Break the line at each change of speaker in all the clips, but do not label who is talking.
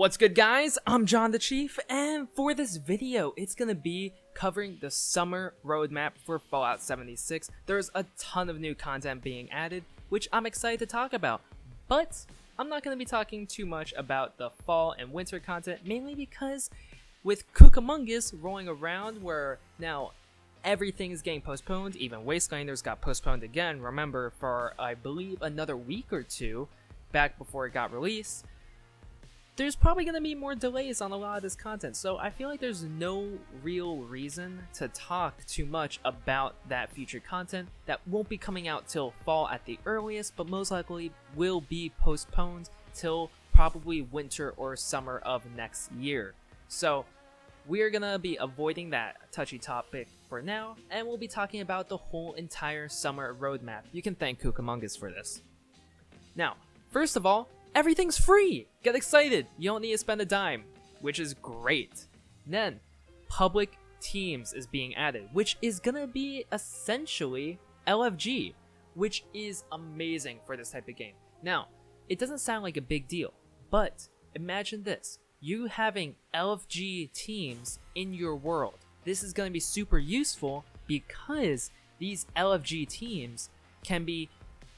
What's good, guys? I'm John the Chief, and for this video, it's gonna be covering the summer roadmap for Fallout 76. There's a ton of new content being added, which I'm excited to talk about, but I'm not gonna be talking too much about the fall and winter content, mainly because with Cucamongus rolling around where now everything is getting postponed, even Wastelanders got postponed again, remember, for I believe another week or two back before it got released. There's probably going to be more delays on a lot of this content, so I feel like there's no real reason to talk too much about that future content that won't be coming out till fall at the earliest, but most likely will be postponed till probably winter or summer of next year. So we're going to be avoiding that touchy topic for now, and we'll be talking about the whole entire summer roadmap. You can thank Cucamongus for this. Now, first of all, everything's free! Get excited! You don't need to spend a dime, which is great. Then, public teams is being added, which is gonna be essentially LFG, which is amazing for this type of game. Now, it doesn't sound like a big deal, but imagine this. You having LFG teams in your world. This is gonna be super useful because these LFG teams can be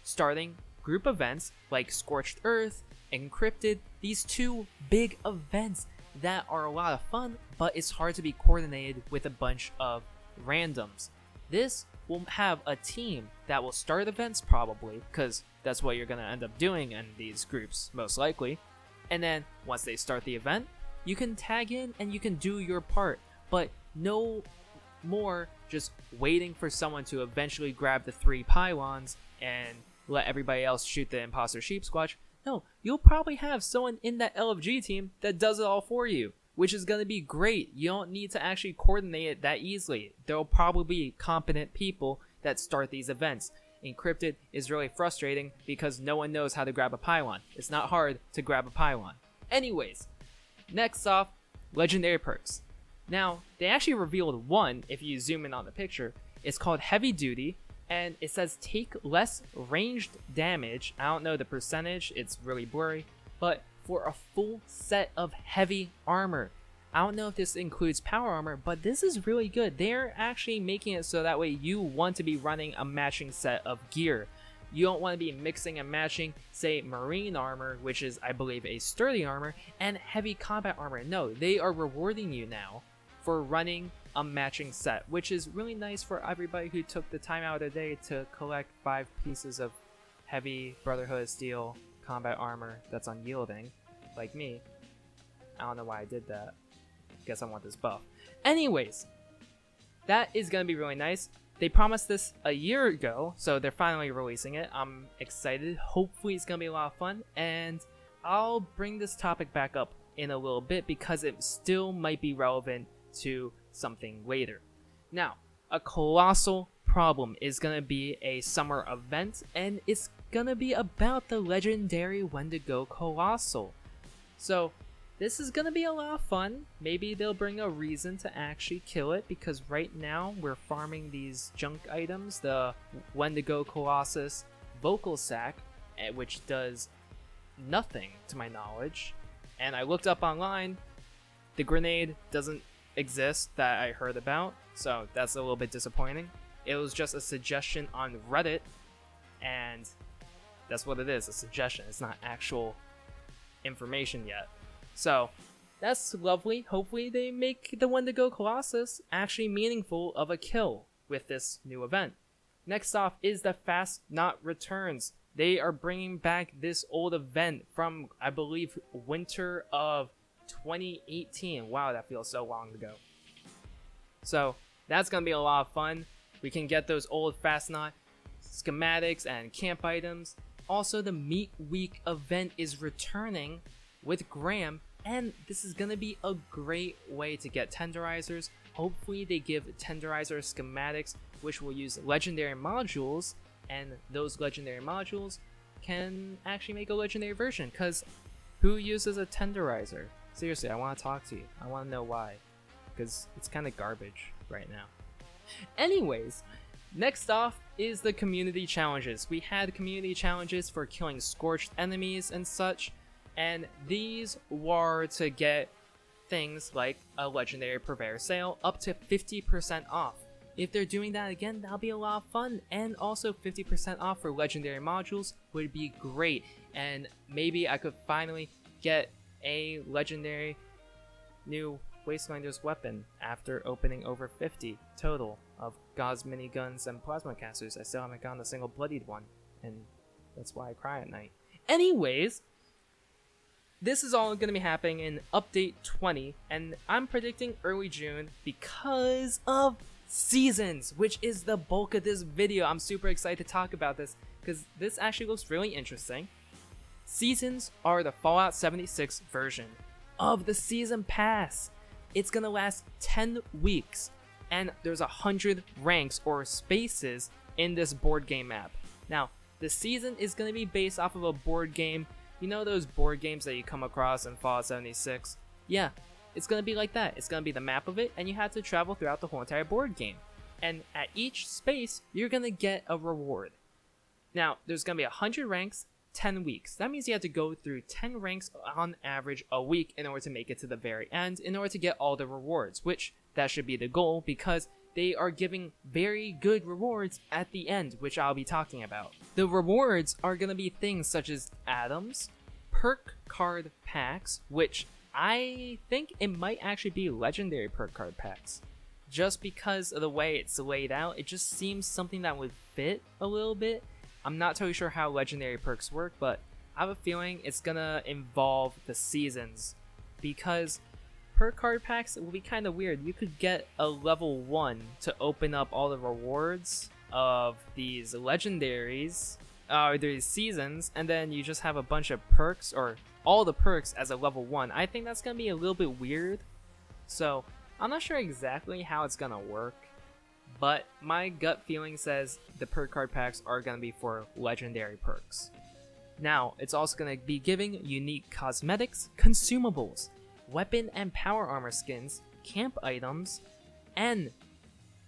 starting group events like Scorched Earth, Encrypted, these two big events that are a lot of fun, but it's hard to be coordinated with a bunch of randoms. This will have a team that will start events probably, because that's what you're going to end up doing in these groups most likely. And then once they start the event, you can tag in and you can do your part, but no more just waiting for someone to eventually grab the 3 pylons and let everybody else shoot the imposter sheep squatch. No, you'll probably have someone in that LFG team that does it all for you, which is going to be great. You don't need to actually coordinate it that easily. There will probably be competent people that start these events. Encrypted is really frustrating because no one knows how to grab a pylon. It's not hard to grab a pylon. Anyways, next off, legendary perks. Now, they actually revealed one if you zoom in on the picture. It's called Heavy Duty. And it says take less ranged damage. I don't know the percentage, it's really blurry, but for a full set of heavy armor. I don't know if this includes power armor, but this is really good. They're actually making it so that way you want to be running a matching set of gear. You don't want to be mixing and matching, say, marine armor, which is, I believe, a sturdy armor, and heavy combat armor. No, they are rewarding you now for running a matching set, which is really nice for everybody who took the time out of the day to collect 5 pieces of heavy Brotherhood of Steel combat armor that's unyielding, like me. I don't know why I did that. Guess I want this buff. Anyways, that is going to be really nice. They promised this a year ago, so they're finally releasing it. I'm excited. Hopefully it's going to be a lot of fun, and I'll bring this topic back up in a little bit because it still might be relevant to something later. Now, a colossal problem is going to be a summer event, and it's going to be about the legendary Wendigo Colossal. So, this is going to be a lot of fun. Maybe they'll bring a reason to actually kill it, because right now we're farming these junk items, the Wendigo Colossus Vocal Sack, which does nothing to my knowledge. And I looked up online, the grenade doesn't exist that I heard about, so that's a little bit disappointing. It was just a suggestion on Reddit, and that's what it is, a suggestion. It's not actual information yet. So that's lovely. Hopefully they make the Wendigo Colossus actually meaningful of a kill with this new event. Next off is the Fast Not Returns. They are bringing back this old event from, I believe, winter of 2018. Wow, that feels so long ago. So that's gonna be a lot of fun. We can get those old Fast Not schematics and camp items. Also, the Meat Week event is returning with Graham, and this is gonna be a great way to get tenderizers. Hopefully they give tenderizer schematics which will use legendary modules, and those legendary modules can actually make a legendary version, because who uses a tenderizer? Seriously, I want to talk to you. I want to know why. Because it's kind of garbage right now. Anyways, next off is the community challenges. We had community challenges for killing scorched enemies and such. and these were to get things like a legendary purveyor sale up to 50% off. If they're doing that again, that'll be a lot of fun, and also 50% off for legendary modules would be great, and maybe I could finally get a legendary new Wastelanders weapon after opening over 50 total of Gauss miniguns and plasma casters. I still haven't gotten a single bloodied one, and that's why I cry at night. Anyways, this is all going to be happening in Update 20, and I'm predicting early June because of Seasons, which is the bulk of this video. I'm super excited to talk about this because this actually looks really interesting. Seasons are the Fallout 76 version of the Season Pass. It's going to last 10 weeks, and there's 100 ranks or spaces in this board game map. Now, the season is going to be based off of a board game. You know those board games that you come across in Fallout 76? Yeah, it's going to be like that. It's going to be the map of it, and you have to travel throughout the whole entire board game. And at each space, you're going to get a reward. Now, there's going to be 100 ranks, 10 weeks. That means you have to go through 10 ranks on average a week in order to make it to the very end, in order to get all the rewards, which that should be the goal because they are giving very good rewards at the end, which I'll be talking about. The rewards are going to be things such as atoms, perk card packs, which I think it might actually be legendary perk card packs. Just because of the way it's laid out, it just seems something that would fit a little bit. I'm not totally sure how legendary perks work, but I have a feeling it's gonna involve the seasons, because perk card packs will be kind of weird. You could get a level 1 to open up all the rewards of these legendaries, these seasons, and then you just have a bunch of perks, or all the perks as a level 1. I think that's gonna be a little bit weird, so I'm not sure exactly how it's gonna work, but my gut feeling says the perk card packs are gonna be for legendary perks. Now, it's also gonna be giving unique cosmetics, consumables, weapon and power armor skins, camp items, and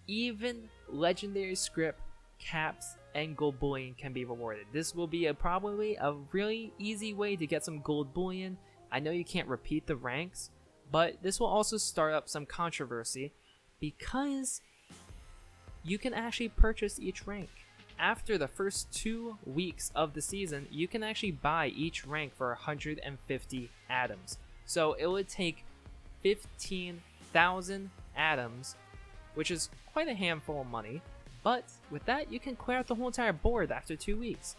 even legendary script, caps, and gold bullion can be rewarded. This will be probably a really easy way to get some gold bullion. I know you can't repeat the ranks, but this will also start up some controversy because you can actually purchase each rank. After the first 2 weeks of the season, you can actually buy each rank for 150 atoms. So it would take 15,000 atoms, which is quite a handful of money, but with that you can clear out the whole entire board after 2 weeks.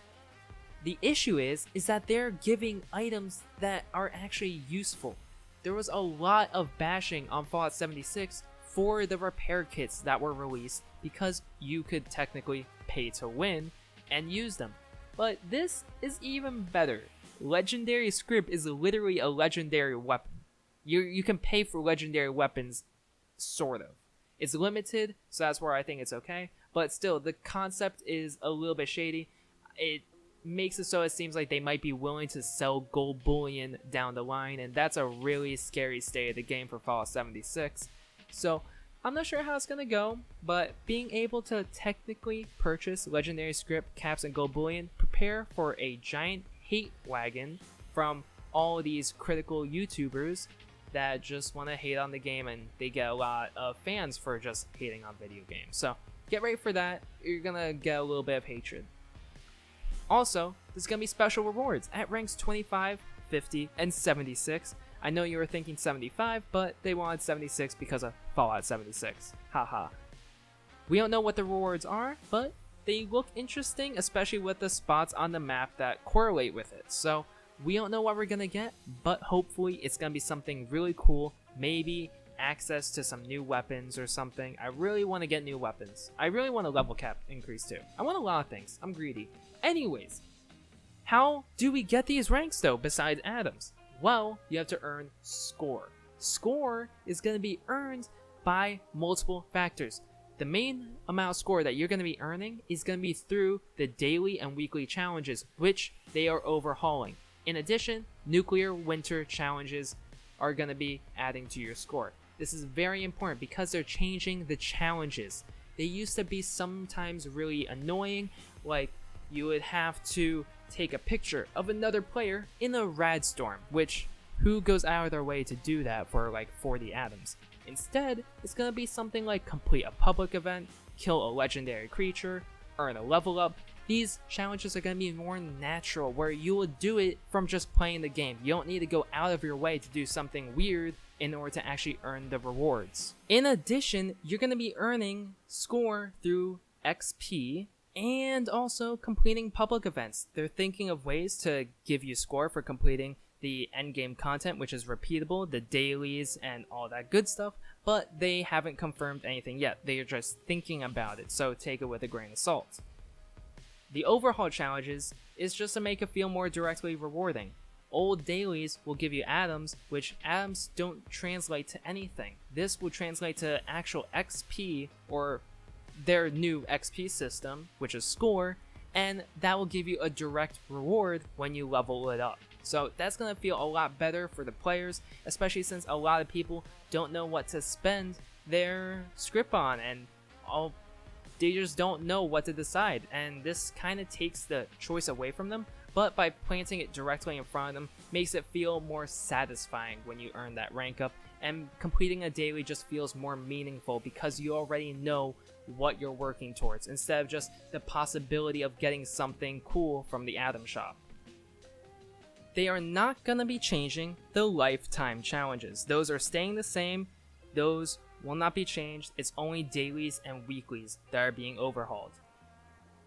The issue is that they're giving items that are actually useful. There was a lot of bashing on Fallout 76 for the repair kits that were released because you could technically pay to win and use them. But this is even better. Legendary script is literally a legendary weapon. You can pay for legendary weapons, sort of. It's limited, so that's where I think it's okay. But still, the concept is a little bit shady. It makes it so it seems like they might be willing to sell gold bullion down the line, and that's a really scary state of the game for Fallout 76. So I'm not sure how it's gonna go, but being able to technically purchase legendary script, caps, and gold bullion, prepare for a giant hate wagon from all these critical YouTubers that just want to hate on the game, and they get a lot of fans for just hating on video games. So get ready for that. You're gonna get a little bit of hatred. Also, there's gonna be special rewards at ranks 25, 50, and 76. I know you were thinking 75, but they wanted 76 because of Fallout 76. Haha. We don't know what the rewards are, but they look interesting, especially with the spots on the map that correlate with it. So we don't know what we're gonna get, but hopefully it's gonna be something really cool. Maybe access to some new weapons or something. I really want to get new weapons. I really want a level cap increase too. I want a lot of things. I'm greedy. Anyways, how do we get these ranks though besides atoms? Well, you have to earn score. Score is going to be earned by multiple factors. The main amount of score that you're going to be earning is going to be through the daily and weekly challenges, which they are overhauling. In addition, nuclear winter challenges are going to be adding to your score. This is very important because they're changing the challenges. They used to be sometimes really annoying, like you would have to take a picture of another player in a rad storm, which who goes out of their way to do that for like 40 atoms? Instead, it's gonna be something like complete a public event, kill a legendary creature, earn a level up. These challenges are gonna be more natural, where you will do it from just playing the game. You don't need to go out of your way to do something weird in order to actually earn the rewards. In addition, you're gonna be earning score through XP and also completing public events. They're thinking of ways to give you score for completing the endgame content, which is repeatable, the dailies and all that good stuff, but they haven't confirmed anything yet. They are just thinking about it, so take it with a grain of salt. The overhaul challenges is just to make it feel more directly rewarding. Old dailies will give you atoms, which atoms don't translate to anything. This will translate to actual XP, or their new XP system, which is score, and that will give you a direct reward when you level it up. So that's going to feel a lot better for the players, especially since a lot of people don't know what to spend their script on, and they just don't know what to decide, and this kind of takes the choice away from them, but by planting it directly in front of them makes it feel more satisfying when you earn that rank up, and completing a daily just feels more meaningful because you already know what you're working towards, instead of just the possibility of getting something cool from the atom shop. They are not going to be changing the lifetime challenges. Those are staying the same. Those will not be changed. It's only dailies and weeklies that are being overhauled.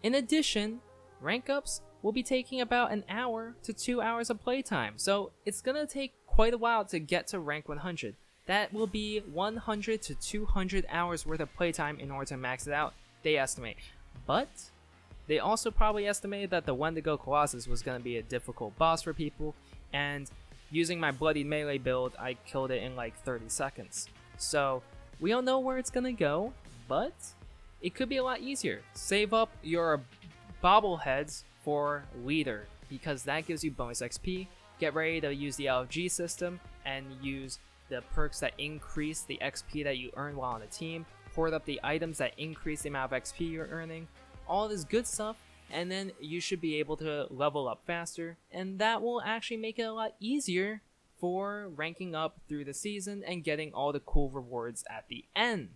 In addition, rank ups will be taking about an hour to 2 hours of playtime, so it's going to take quite a while to get to rank 100. That will be 100 to 200 hours worth of playtime in order to max it out, they estimate. But they also probably estimated that the Wendigo Colossus was going to be a difficult boss for people, and using my bloodied melee build, I killed it in like 30 seconds. So we don't know where it's going to go, but it could be a lot easier. Save up your bobbleheads for leader, because that gives you bonus XP. Get ready to use the LFG system and use the perks that increase the XP that you earn while on the team. Hoard up the items that increase the amount of XP you're earning. All this good stuff, and then you should be able to level up faster, and that will actually make it a lot easier for ranking up through the season and getting all the cool rewards at the end.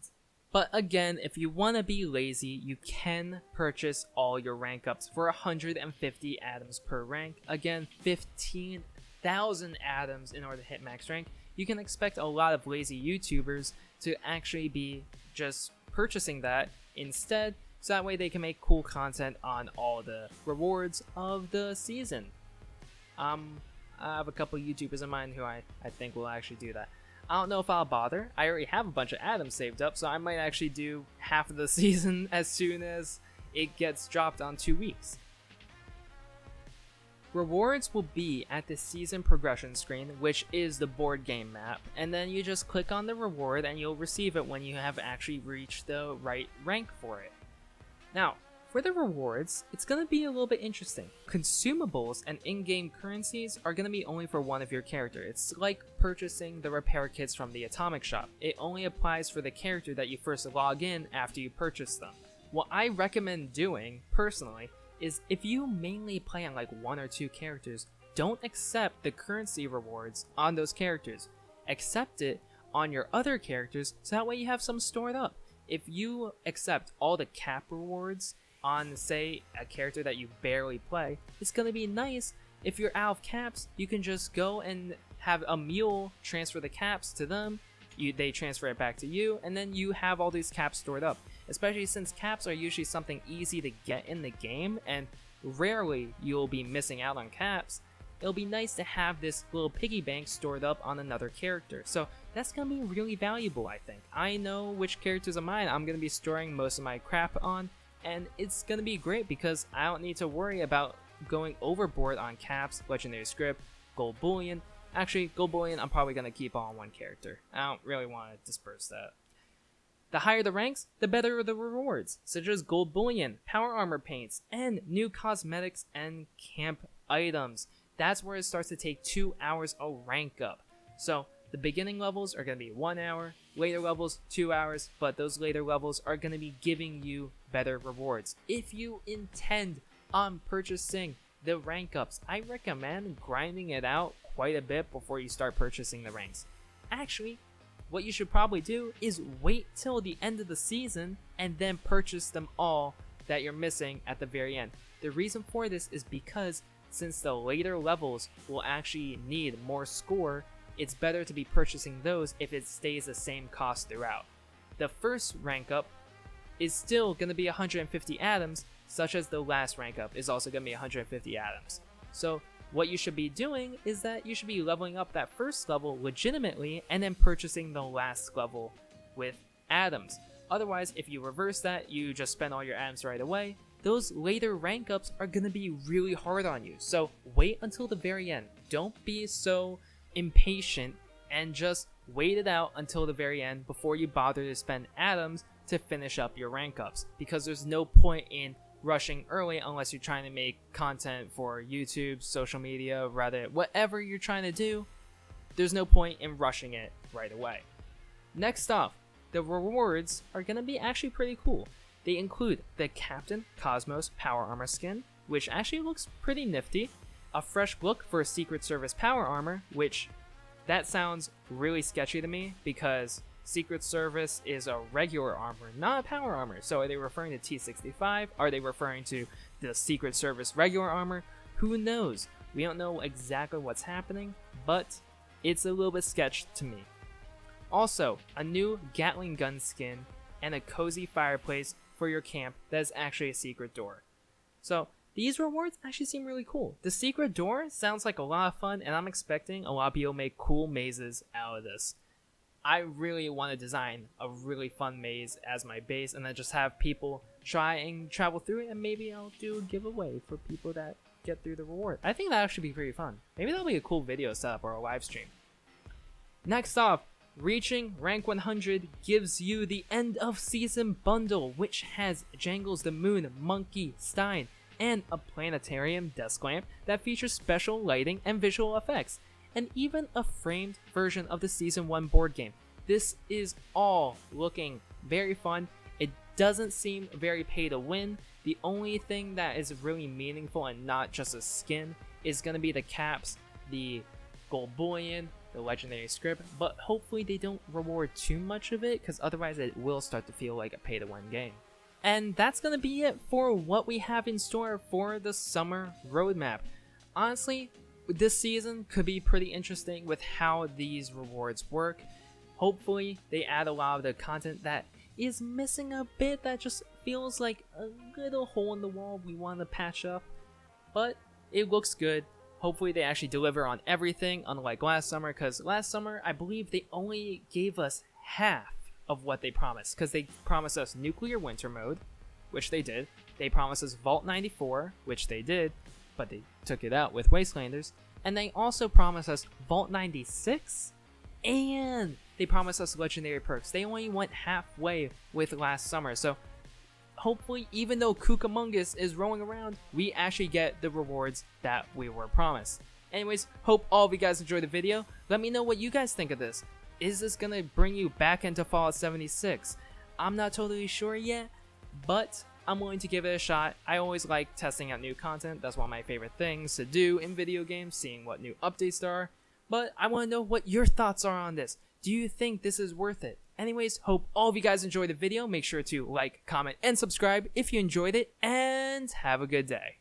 But again, if you want to be lazy, you can purchase all your rank ups for 150 atoms per rank. Again, 15,000 atoms in order to hit max rank. You can expect a lot of lazy YouTubers to actually be just purchasing that instead, so that way they can make cool content on all the rewards of the season. I have a couple YouTubers in mind who I think will actually do that. I don't know if I'll bother. I already have a bunch of atoms saved up, so I might actually do half of the season as soon as it gets dropped on 2 weeks. Rewards will be at the season progression screen, which is the board game map, and then you just click on the reward and you'll receive it when you have actually reached the right rank for it. Now, for the rewards, it's going to be a little bit interesting. Consumables and in-game currencies are going to be only for one of your characters. It's like purchasing the repair kits from the Atomic Shop. It only applies for the character that you first log in after you purchase them. What I recommend doing, personally, is if you mainly play on like 1 or 2 characters, don't accept the currency rewards on those characters. Accept it on your other characters, so that way you have some stored up. If you accept all the cap rewards on, say, a character that you barely play, it's going to be nice. If you're out of caps, you can just go and have a mule transfer the caps to them, they transfer it back to you, and then you have all these caps stored up. Especially since caps are usually something easy to get in the game, and rarely you'll be missing out on caps. It'll be nice to have this little piggy bank stored up on another character. So that's going to be really valuable, I think. I know which characters of mine I'm going to be storing most of my crap on, and it's going to be great because I don't need to worry about going overboard on caps, legendary script, gold bullion. Actually, gold bullion I'm probably going to keep on one character. I don't really want to disperse that. The higher the ranks, the better the rewards, such as gold bullion, power armor paints, and new cosmetics and camp items. That's where it starts to take 2 hours of rank up. So the beginning levels are going to be 1 hour, later levels 2 hours, but those later levels are going to be giving you better rewards. If you intend on purchasing the rank ups. I recommend grinding it out quite a bit before you start purchasing the ranks. Actually, what you should probably do is wait till the end of the season and then purchase them all that you're missing at the very end. The reason for this is because since the later levels will actually need more score, it's better to be purchasing those if it stays the same cost throughout. The first rank up is still going to be 150 atoms, such as the last rank up is also going to be 150 atoms. So what you should be doing is that you should be leveling up that first level legitimately and then purchasing the last level with atoms. Otherwise, if you reverse that, you just spend all your atoms right away, those later rank ups are going to be really hard on you. So wait until the very end. Don't be so impatient and just wait it out until the very end before you bother to spend atoms to finish up your rank ups, because there's no point in rushing early unless you're trying to make content for YouTube, social media, Reddit, whatever you're trying to do. There's no point in rushing it right away. Next off, the rewards are going to be actually pretty cool. They include the Captain Cosmos Power Armor skin, which actually looks pretty nifty, a fresh look for Secret Service Power Armor, which that sounds really sketchy to me because Secret Service is a regular armor, not a power armor. So are they referring to T65? Are they referring to the Secret Service regular armor? Who knows? We don't know exactly what's happening, but it's a little bit sketch to me. Also, a new Gatling gun skin and a cozy fireplace for your camp that is actually a secret door. So these rewards actually seem really cool. The secret door sounds like a lot of fun, and I'm expecting a lot of people make cool mazes out of this. I really want to design a really fun maze as my base and then just have people try and travel through it, and maybe I'll do a giveaway for people that get through the reward. I think that actually be pretty fun. Maybe that'll be a cool video setup or a live stream. Next off, reaching rank 100 gives you the end of season bundle, which has Jangles the Moon, Monkey, Stein, and a planetarium desk lamp that features special lighting and visual effects, and even a framed version of the Season 1 board game. This is all looking very fun. It doesn't seem very pay to win. The only thing that is really meaningful and not just a skin is going to be the caps, the gold bullion, the legendary script, but hopefully they don't reward too much of it, because otherwise it will start to feel like a pay to win game. And that's going to be it for what we have in store for the summer roadmap. Honestly, this season could be pretty interesting with how these rewards work. Hopefully they add a lot of the content that is missing a bit, that just feels like a little hole in the wall we want to patch up, but it looks good. Hopefully they actually deliver on everything, unlike last summer, because last summer I believe they only gave us half of what they promised, because they promised us Nuclear Winter Mode, which they did. They promised us Vault 94, which they did, but they took it out with Wastelanders. And they also promised us Vault 96, and they promised us Legendary Perks. They only went halfway with last summer, so hopefully, even though Cucamongus is rolling around, we actually get the rewards that we were promised. Anyways, hope all of you guys enjoyed the video. Let me know what you guys think of this. Is this gonna bring you back into Fallout 76? I'm not totally sure yet, but I'm willing to give it a shot. I always like testing out new content. That's one of my favorite things to do in video games, seeing what new updates there are. But I want to know what your thoughts are on this. Do you think this is worth it? Anyways, hope all of you guys enjoyed the video. Make sure to like, comment, and subscribe if you enjoyed it, and have a good day.